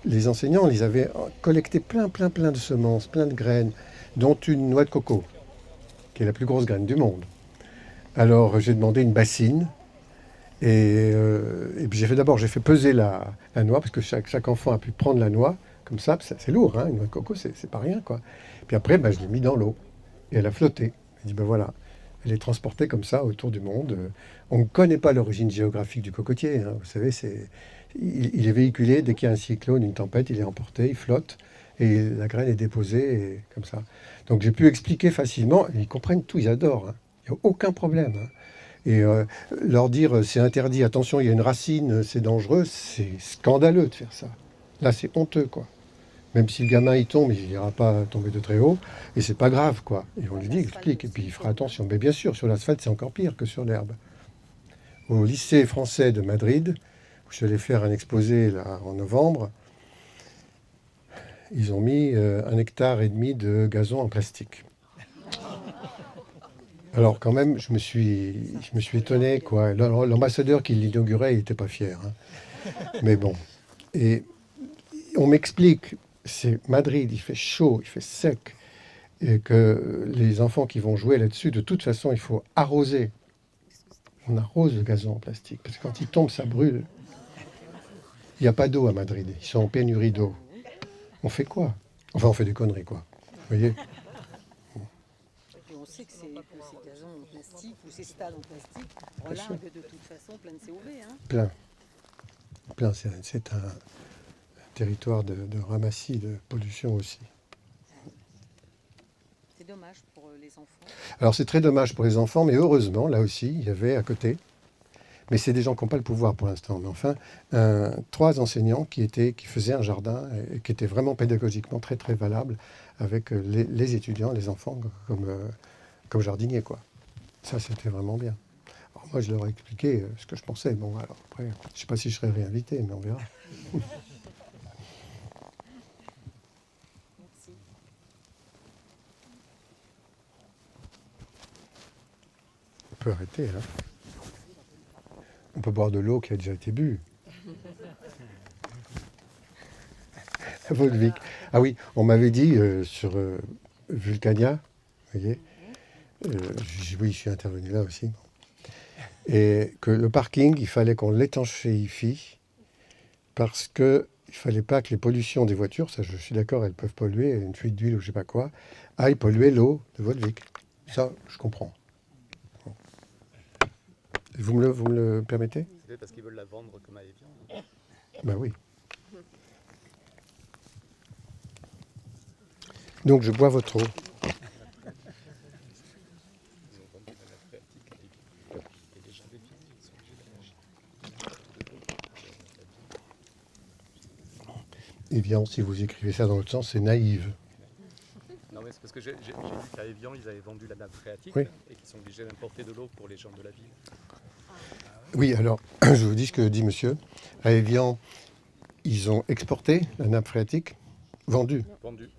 les enseignants, ils avaient collecté plein de semences, plein de graines, dont une noix de coco, qui est la plus grosse graine du monde. Alors j'ai demandé une bassine. Et puis j'ai fait peser la noix, parce que chaque enfant a pu prendre la noix, comme ça, c'est lourd, hein, une noix de coco, c'est pas rien, quoi. Puis après, je l'ai mis dans l'eau, et elle a flotté. J'ai dit, voilà, elle est transportée comme ça autour du monde. On ne connaît pas l'origine géographique du cocotier, hein. Vous savez, il est véhiculé, dès qu'il y a un cyclone, une tempête, il est emporté, il flotte, et la graine est déposée, et comme ça. Donc j'ai pu expliquer facilement, ils comprennent tout, ils adorent, hein. Il n'y a aucun problème, hein. Et leur dire c'est interdit, attention, il y a une racine, c'est dangereux, c'est scandaleux de faire ça. Là, c'est honteux, quoi. Même si le gamin il tombe, il n'ira pas tomber de très haut, et c'est pas grave, quoi. Et on lui dit, explique, et puis il fera attention. Mais bien sûr, sur l'asphalte, c'est encore pire que sur l'herbe. Au lycée français de Madrid, où je suis allé faire un exposé là, en novembre, ils ont mis 1,5 hectare de gazon en plastique. Alors quand même, je me suis étonné, quoi. L'ambassadeur qui l'inaugurait, il n'était pas fier, hein. Mais bon. Et on m'explique, c'est Madrid, il fait chaud, il fait sec, et que les enfants qui vont jouer là-dessus, de toute façon, il faut arroser. On arrose le gazon en plastique, parce que quand il tombe, ça brûle. Il n'y a pas d'eau à Madrid, ils sont en pénurie d'eau. On fait quoi? Enfin, on fait des conneries, quoi. Vous voyez? On sait que ces gazons en plastique ou ces stades en plastique relarguent de toute façon plein de COV. Hein. Plein. C'est un territoire de ramassis, de pollution aussi. C'est dommage pour les enfants. Alors c'est très dommage pour les enfants, mais heureusement, là aussi, il y avait à côté, mais c'est des gens qui n'ont pas le pouvoir pour l'instant, mais enfin, 3 enseignants qui faisaient un jardin et qui étaient vraiment pédagogiquement très très valables avec les étudiants, les enfants comme jardiniers, quoi. Ça, c'était vraiment bien. Alors moi, je leur ai expliqué ce que je pensais. Bon, alors après, je ne sais pas si je serai réinvité, mais on verra. Merci. On peut arrêter, hein. On peut boire de l'eau qui a déjà été bue. Volvic. Ah oui, on m'avait dit sur Vulcania, vous voyez, oui, je suis intervenu là aussi, et que le parking, il fallait qu'on l'étanchéifie parce qu'il ne fallait pas que les pollutions des voitures, ça je suis d'accord, elles peuvent polluer, une fuite d'huile ou je ne sais pas quoi, aillent polluer l'eau de Volvic. Ça, je comprends. Bon. Vous me le permettez? C'est parce qu'ils veulent la vendre comme à Evian. Ben oui. Donc je bois votre eau. Evian, si vous écrivez ça dans l'autre sens, c'est naïve. Non, mais c'est parce que j'ai vu qu'à Evian, ils avaient vendu la nappe phréatique, Oui. et qu'ils sont obligés d'importer de l'eau pour les gens de la ville. Oui, alors, je vous dis ce que dit monsieur. À Evian, ils ont exporté la nappe phréatique, vendue.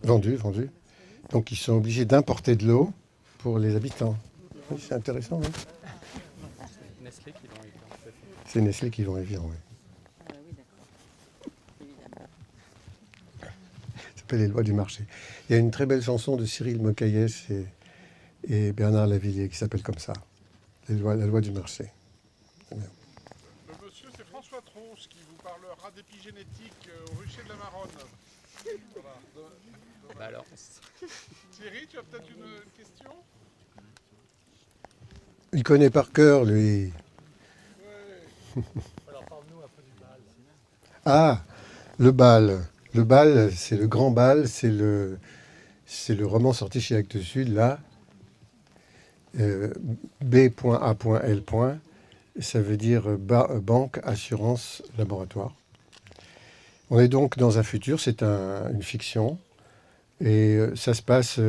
Vendue. Donc, ils sont obligés d'importer de l'eau pour les habitants. Oui, c'est intéressant, non? Nestlé qui vend Evian, en fait. C'est Nestlé qui vend Evian, oui. Oui, d'accord. Évidemment. s'appelle Les lois du marché. Il y a une très belle chanson de Cyril Mocaillès et Bernard Lavilliers qui s'appelle comme ça, la loi du marché. Le monsieur, c'est François Tronche qui vous parlera d'épigénétique au rucher de la Maronne. Voilà. Bah alors, Thierry, tu as peut-être une question? Il connaît par cœur, lui. Ouais. Alors parle-nous un peu du bal. Ah, le bal. Le bal, c'est le grand bal, c'est le roman sorti chez Actes Sud, là. B.A.L. Ça veut dire banque, assurance, laboratoire. On est donc dans un futur, c'est une fiction. Et ça se passe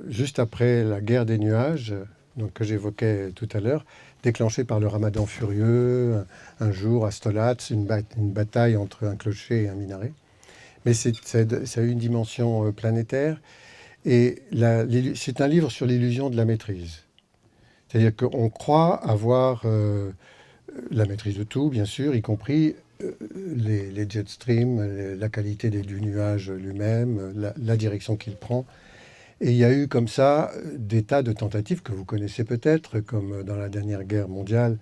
juste après la guerre des nuages, donc, que j'évoquais tout à l'heure, déclenchée par le Ramadan furieux, un jour à Stolatz, une bataille entre un clocher et un minaret. Mais ça a eu une dimension planétaire. Et c'est un livre sur l'illusion de la maîtrise. C'est-à-dire qu'on croit avoir la maîtrise de tout, bien sûr, y compris les jet streams, la qualité du nuage lui-même, la direction qu'il prend. Et il y a eu comme ça des tas de tentatives que vous connaissez peut-être, comme dans la dernière guerre mondiale,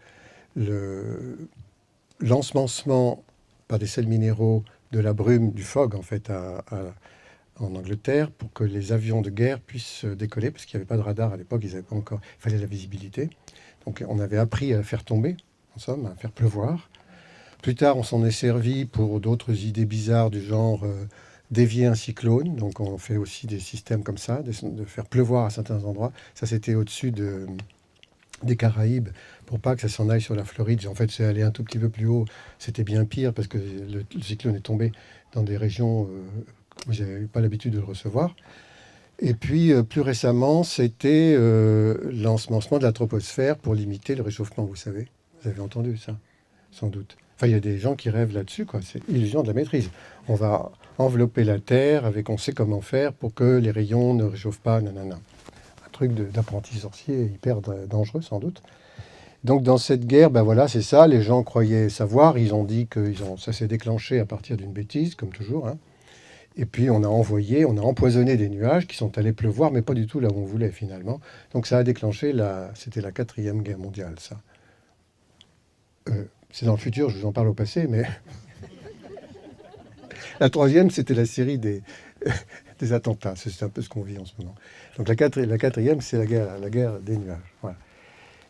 l'ensemencement par des sels minéraux de la brume, du fog en fait, en Angleterre, pour que les avions de guerre puissent décoller, parce qu'il n'y avait pas de radar à l'époque, ils n'avaient pas encore, il fallait la visibilité. Donc on avait appris à faire tomber, en somme, à faire pleuvoir. Plus tard, on s'en est servi pour d'autres idées bizarres du genre dévier un cyclone. Donc on fait aussi des systèmes comme ça, de faire pleuvoir à certains endroits. Ça, c'était au-dessus des Caraïbes, pour pas que ça s'en aille sur la Floride. En fait, c'est allé un tout petit peu plus haut. C'était bien pire, parce que le cyclone est tombé dans des régions où ils n'avaient pas l'habitude de le recevoir. Et puis, plus récemment, c'était l'ensemencement de la troposphère pour limiter le réchauffement, vous savez. Vous avez entendu ça, sans doute. Enfin, il y a des gens qui rêvent là-dessus, quoi. C'est illusion de la maîtrise. On va envelopper la Terre avec on sait comment faire pour que les rayons ne réchauffent pas, nanana. Un truc d'apprenti sorcier hyper dangereux, sans doute. Donc, dans cette guerre, ben voilà, c'est ça. Les gens croyaient savoir. Ils ont dit que ça s'est déclenché à partir d'une bêtise, comme toujours, hein. Et puis, on a empoisonné des nuages qui sont allés pleuvoir, mais pas du tout là où on voulait, finalement. Donc, ça a déclenché c'était la 4e guerre mondiale, ça. C'est dans le futur, je vous en parle au passé, mais... La 3e, c'était la série des attentats. C'est un peu ce qu'on vit en ce moment. Donc la 4e, c'est la guerre des nuages. Voilà.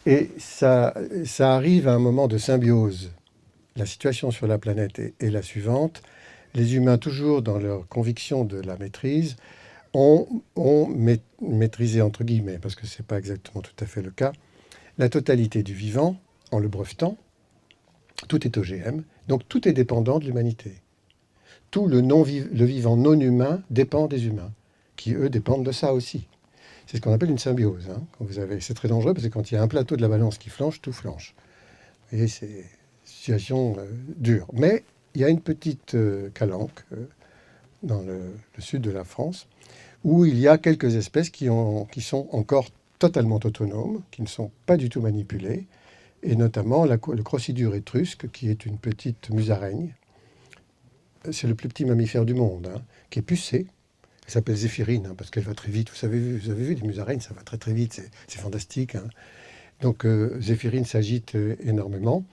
Et ça arrive à un moment de symbiose. La situation sur la planète est la suivante. Les humains, toujours dans leur conviction de la maîtrise, ont maîtrisé, entre guillemets, parce que ce n'est pas exactement tout à fait le cas, la totalité du vivant en le brevetant. Tout est OGM, donc tout est dépendant de l'humanité. Tout le vivant non humain dépend des humains, qui eux dépendent de ça aussi. C'est ce qu'on appelle une symbiose. Hein. C'est très dangereux parce que quand il y a un plateau de la balance qui flanche, tout flanche. Vous voyez, c'est une situation dure. Mais il y a une petite calanque dans le sud de la France où il y a quelques espèces qui sont encore totalement autonomes, qui ne sont pas du tout manipulées, et notamment le Crocodile étrusque, qui est une petite musaraigne. C'est le plus petit mammifère du monde, hein, qui est pucée. Elle s'appelle Zéphirine, hein, parce qu'elle va très vite. Vous avez vu des musaraignes, ça va très très vite, c'est fantastique. Hein. Donc Zéphirine s'agite énormément,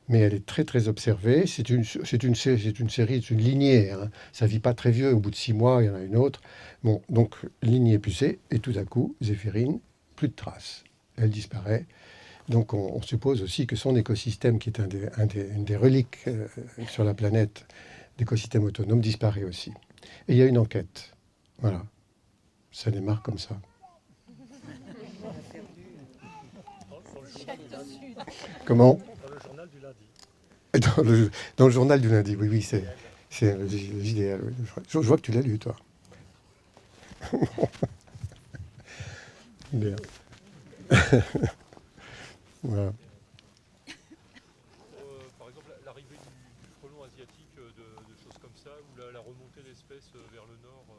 mais elle est très très observée. C'est une série, c'est une lignée. Hein. Ça ne vit pas très vieux, au bout de 6 mois, il y en a une autre. Bon, donc lignée pucée, et tout à coup, Zéphirine, plus de traces. Elle disparaît. Donc on suppose aussi que son écosystème, qui est une des reliques sur la planète d'écosystème autonome, disparaît aussi. Et il y a une enquête. Voilà. Ça démarre comme ça. Comment ? Dans le journal du lundi. Dans le journal du lundi, oui, c'est l'idéal. Oui. Je vois que tu l'as lu, toi. Bien. Voilà. Par exemple, l'arrivée du frelon asiatique, de choses comme ça, ou la remontée d'espèces vers le nord,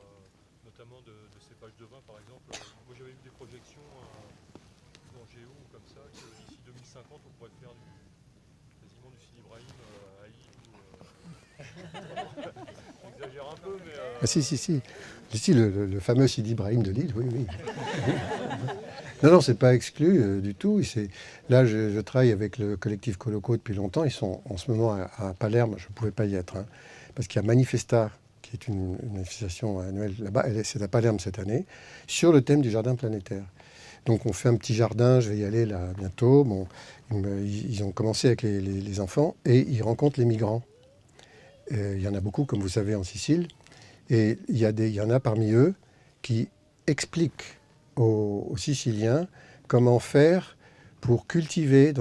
notamment de cépages de vin, par exemple. Moi, j'avais vu des projections dans Géo, comme ça, que d'ici 2050, on pourrait faire quasiment du Sidi Ibrahim à Haït, ou J'exagère un peu, mais Ah, si. Si, le fameux Sidi Ibrahim de Lille, oui. Non, c'est pas exclu du tout. Là, je travaille avec le collectif Coloco depuis longtemps. Ils sont en ce moment à Palerme. Je ne pouvais pas y être, hein, parce qu'il y a Manifesta, qui est une manifestation annuelle là-bas. C'est à Palerme cette année, sur le thème du jardin planétaire. Donc, on fait un petit jardin. Je vais y aller là bientôt. Bon, ils ont commencé avec les enfants et ils rencontrent les migrants. Il y en a beaucoup, comme vous savez, en Sicile. Et il y en a parmi eux qui expliquent aux Siciliens comment faire pour cultiver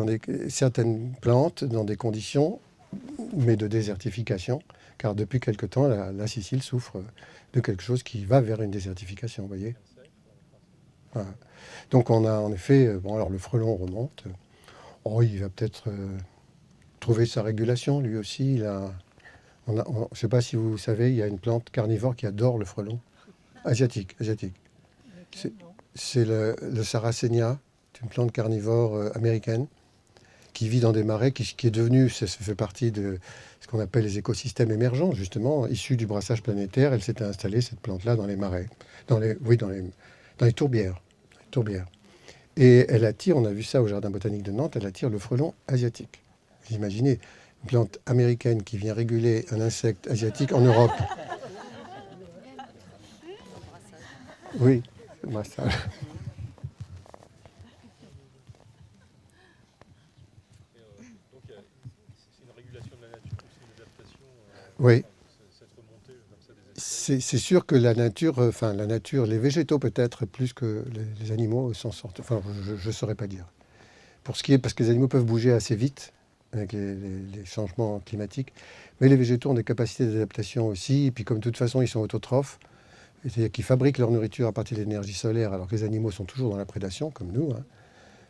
certaines plantes dans des conditions, mais de désertification, car depuis quelque temps, la Sicile souffre de quelque chose qui va vers une désertification, vous voyez. Voilà. Donc on a en effet, alors le frelon remonte, il va peut-être trouver sa régulation, lui aussi. Je ne sais pas si vous savez, il y a une plante carnivore qui adore le frelon, asiatique. C'est le Sarracenia, c'est une plante carnivore américaine qui vit dans des marais, qui est devenue, ça fait partie de ce qu'on appelle les écosystèmes émergents, justement, issus du brassage planétaire. Elle s'était installée, cette plante-là, dans les marais, dans les tourbières. Et elle attire, on a vu ça au Jardin botanique de Nantes, elle attire le frelon asiatique. Vous imaginez, une plante américaine qui vient réguler un insecte asiatique en Europe. Oui. Massage. donc c'est une régulation de la nature ou c'est une adaptation Oui. cette remontée comme ça des espèces. C'est sûr que la nature, les végétaux peut-être plus que les animaux s'en sortent. Enfin, je ne saurais pas dire. Parce que les animaux peuvent bouger assez vite avec les changements climatiques, mais les végétaux ont des capacités d'adaptation aussi. Et puis comme de toute façon ils sont autotrophes, c'est-à-dire qu'ils fabriquent leur nourriture à partir de l'énergie solaire, alors que les animaux sont toujours dans la prédation, comme nous. Hein.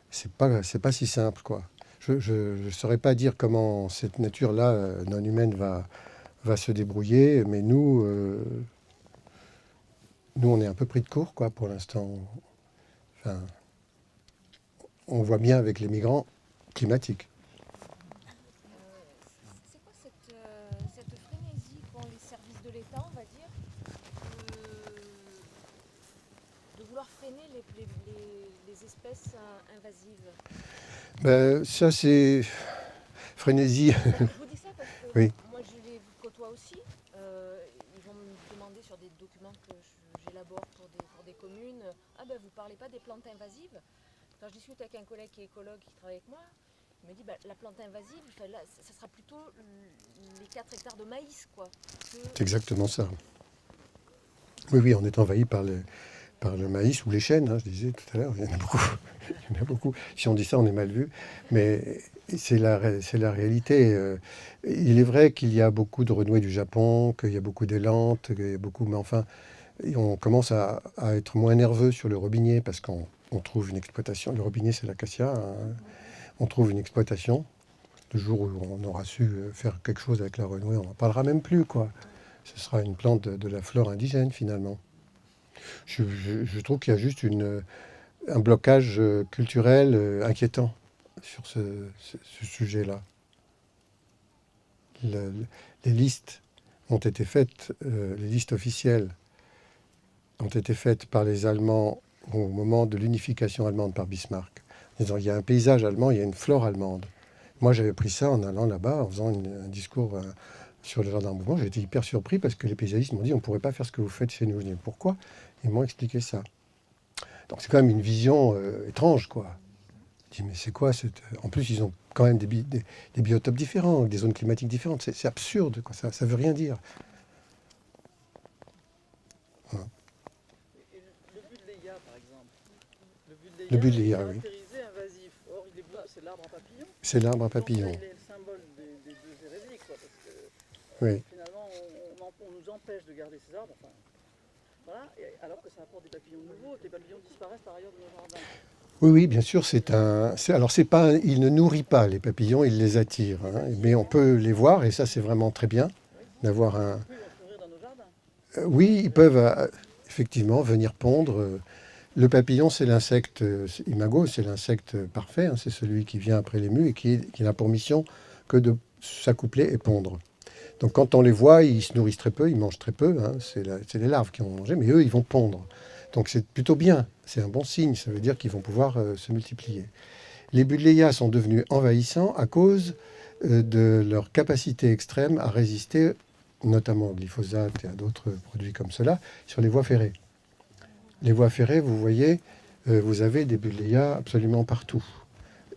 C'est pas si simple, quoi. Je ne saurais pas dire comment cette nature-là, non humaine, va se débrouiller, mais nous, on est un peu pris de court, quoi, pour l'instant. Enfin, on voit bien avec les migrants climatiques. C'est quoi cette frénésie qu'ont les services de l'État, on va dire, de vouloir freiner les espèces invasives? Ça, c'est frénésie. Je vous dis ça parce que Oui. moi je les côtoie aussi. Ils vont me demander sur des documents que j'élabore pour des communes, vous parlez pas des plantes invasives? Quand je discute avec un collègue qui est écologue qui travaille avec moi, il me dit la plante invasive, là, ça sera plutôt les 4 hectares de maïs, quoi. C'est exactement ça. Oui, on est envahi par le maïs ou les chênes, hein, je disais tout à l'heure, il y en a beaucoup. Si on dit ça, on est mal vu, mais c'est la réalité. Il est vrai qu'il y a beaucoup de renouées du Japon, qu'il y a beaucoup d'élantes, mais enfin, on commence à être moins nerveux sur le robinier parce qu'on trouve une exploitation. Le robinet, c'est l'acacia. Hein. On trouve une exploitation. Le jour où on aura su faire quelque chose avec la renouée, on n'en parlera même plus, quoi. Ce sera une plante de la flore indigène, finalement. Je trouve qu'il y a juste un blocage culturel inquiétant sur ce sujet-là. Les listes ont été faites, les listes officielles ont été faites par les Allemands au moment de l'unification allemande par Bismarck. En disant, il y a un paysage allemand, il y a une flore allemande. Moi, j'avais pris ça en allant là-bas, en faisant un discours sur le jardin en mouvement. J'ai été hyper surpris parce que les paysagistes m'ont dit, on ne pourrait pas faire ce que vous faites chez nous. Je dis, pourquoi? Ils m'ont expliqué ça. Donc c'est quand même une vision étrange, quoi. Je dis, mais c'est quoi cette... En plus, ils ont quand même des biotopes différents, des zones climatiques différentes. C'est absurde, quoi. Ça ne veut rien dire. Voilà. Et le buddleia, par exemple. Le buddleia, oui. Caractérisé invasif. Or, il est beau, c'est l'arbre à papillon. C'est l'arbre à papillon. Donc, il est le symbole des deux hérésies, quoi, parce que Oui. finalement, on nous empêche de garder ces arbres. Enfin, voilà, alors que ça apporte des papillons nouveaux et que les papillons disparaissent par ailleurs de nos jardins. Oui, bien sûr, il ne nourrit pas les papillons, il les attire. Hein, mais on peut les voir, et ça, c'est vraiment très bien, d'avoir un... Ils vont se nourrir dans nos jardins. Oui, ils peuvent effectivement venir pondre. Le papillon, c'est l'insecte imago, c'est l'insecte parfait. Hein, c'est celui qui vient après les mues et qui n'a pour mission que de s'accoupler et pondre. Donc quand on les voit, ils se nourrissent très peu, ils mangent très peu. Hein. C'est les larves qui vont manger, mais eux, ils vont pondre. Donc c'est plutôt bien, c'est un bon signe, ça veut dire qu'ils vont pouvoir se multiplier. Les Buddleia sont devenus envahissants à cause de leur capacité extrême à résister, notamment au glyphosate et à d'autres produits comme cela, sur les voies ferrées. Les voies ferrées, vous voyez, vous avez des Buddleia absolument partout.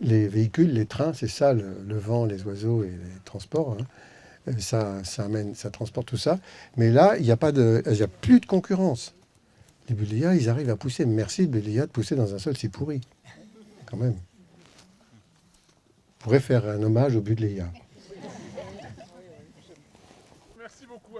Les véhicules, les trains, c'est ça, le vent, les oiseaux et les transports. Hein. Ça transporte tout ça. Mais là, il n'y a plus de concurrence. Les Buddleia, ils arrivent à pousser. Merci, Buddleia, de pousser dans un sol si pourri. Quand même. On pourrait faire un hommage aux Buddleia. Merci beaucoup.